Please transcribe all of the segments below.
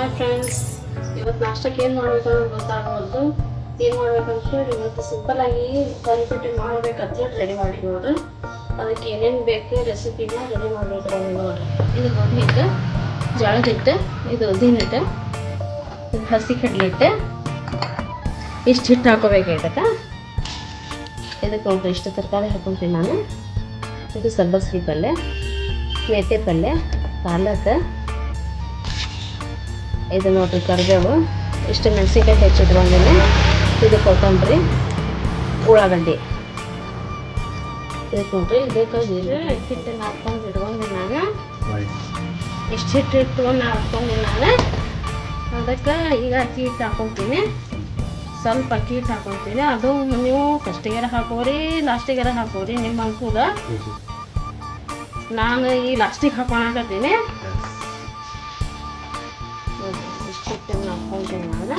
Hi friends, ಇವತ್ತು ನಾಷ್ಟಕ್ಕೆ ಏನು ಮಾಡಬೇಕು ಅನ್ನೋದು ಗೊತ್ತಾಗವಲ್ದು. ಏನು ಮಾಡ್ಬೇಕಂತ ಹೇಳಿ ಇವತ್ತು ಸಿಂಪಲ್ಲಾಗಿ ತಂದುಬಿಟ್ಟು ಮಾಡ್ಬೇಕಂತ ರೆಡಿ ಮಾಡಿರೋದು. ಅದಕ್ಕೆ ಏನೇನು ಬೇಕು ರೆಸಿಪಿನ ರೆಡಿ ಮಾಡಬೇಕು ನೋಡಿರಿ. ಇದು ಗೋಧಿ ಹಿಟ್ಟು, ಜೋಳದ ಹಿಟ್ಟು, ಇದು ಉದ್ದಿನ ಹಿಟ್ಟು, ಇದು ಹಸಿ ಕಡಲೆ ಹಿಟ್ಟು. ಇಷ್ಟು ಹಿಟ್ಟು ಹಾಕೋಬೇಕಾಯ್ತಕ್ಕ. ಇದಕ್ಕೆ ನೋಡ್ರಿ ಇಷ್ಟು ತರಕಾರಿ ಹಾಕೊತೀನಿ ನಾನು. ಇದು ಸಬ್ಬಸಿಗೆ ಪಲ್ಯ, ಮೆಂತ್ಯ ಪಲ್ಯ, ಪಾಲಕ್, ಇದು ನೋಡ್ರಿ ಕರಿಬೇವು, ಇಷ್ಟು ಮೆಣಸಿನ್ಕಾಯಿ ಹೆಚ್ಚಿಟ್ಕೊಂಡಿನಿ. ಇದು ಕೊತ್ತಂಬರಿ, ಉಳ್ಳಾಗಡ್ಡಿ. ಇದಕ್ಕೆ ನೋಡ್ರಿ ಇದಕ್ಕೆ ಹಿಟ್ಟನ್ನು ಹಾಕ್ಕೊಂಡು ಇಟ್ಕೊಂಡಿ ನಾನು. ಇಷ್ಟು ಹಿಟ್ಟು ಇಟ್ಕೊಂಡು ಹಾಕ್ಕೊಂಡಿ ನಾನು. ಅದಕ್ಕೆ ಈಗ ಅಕ್ಕಿ ಹಿಟ್ಟು ಹಾಕೊತೀನಿ, ಸ್ವಲ್ಪ ಅಕ್ಕಿ ಹಿಟ್ಟು ಹಾಕೊತೀನಿ. ಅದು ನೀವು ಫಸ್ಟಿಗೆರ ಹಾಕೋರಿ, ಲಾಸ್ಟಿಗೆರ ಹಾಕೋರಿ, ನಿಮ್ಮ ಅನುಕೂಲ. ನಾನು ಈ ಲಾಸ್ಟಿಗೆ ಹಾಕೊಳಕತ್ತೀನಿ. ಇಷ್ಟು ಹಿಟ್ಟನ್ನು ಹಾಕ್ಕೊಂತೀನಿ ನಾನು.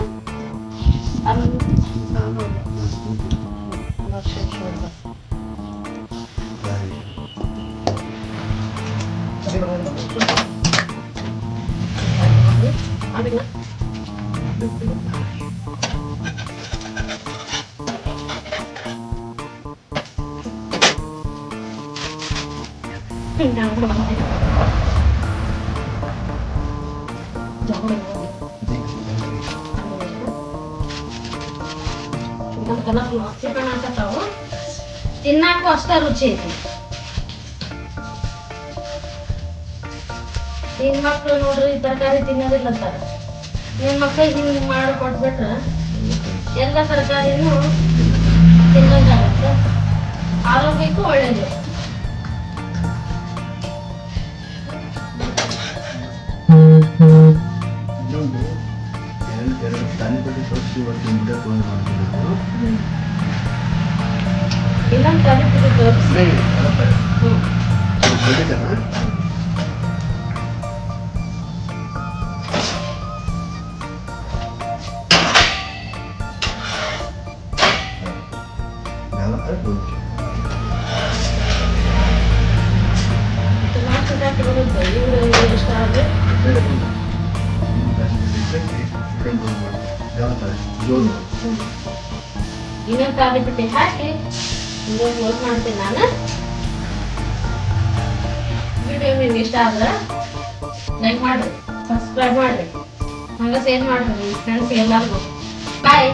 ತಿನ್ನಾಕು ಅಷ್ಟ ರುಚಿ ಐತಿ. ಹೆಣ್ ಮಕ್ಳು ನೋಡ್ರಿ ತರಕಾರಿ ತಿನ್ನೋದಿಲ್ಲ ಅಂತಾರ. ಹೆಣ್ ಮಕ್ಳಿಗೆ ಹಿಂಗೆ ಮಾಡಿ ಕೊಟ್ಬಿಟ್ರೆ ಎಲ್ಲ ತರಕಾರಿನೂ ತಿನ್ನೋದಾಗುತ್ತೆ, ಆರೋಗ್ಯಕ್ಕೂ ಒಳ್ಳೇದು. ಇನ್ನೊಂದು ತಾರೀಕು ತೋರಿಸಿ. ಇಷ್ಟ ಆದರೆ ಇನ್ನೊಂದು ಖಾಲಿ ಬಿಟ್ಟು ಹಾಕಿ ಕ್ಲೋಸ್ ಮಾಡ್ತೀನಿ ನಾನು. ವಿಡಿಯೋ ನಿಮ್ಗೆ ಇಷ್ಟ ಆದ್ರೆ ಲೈಕ್ ಮಾಡಿರಿ, ಸಬ್ಸ್ಕ್ರೈಬ್ ಮಾಡಿರಿ, ಹಂಗೆ ಶೇರ್ ಮಾಡಿರಿ ಫ್ರೆಂಡ್ಸ್ ಎಲ್ಲರಿಗೂ. ಬಾಯ್.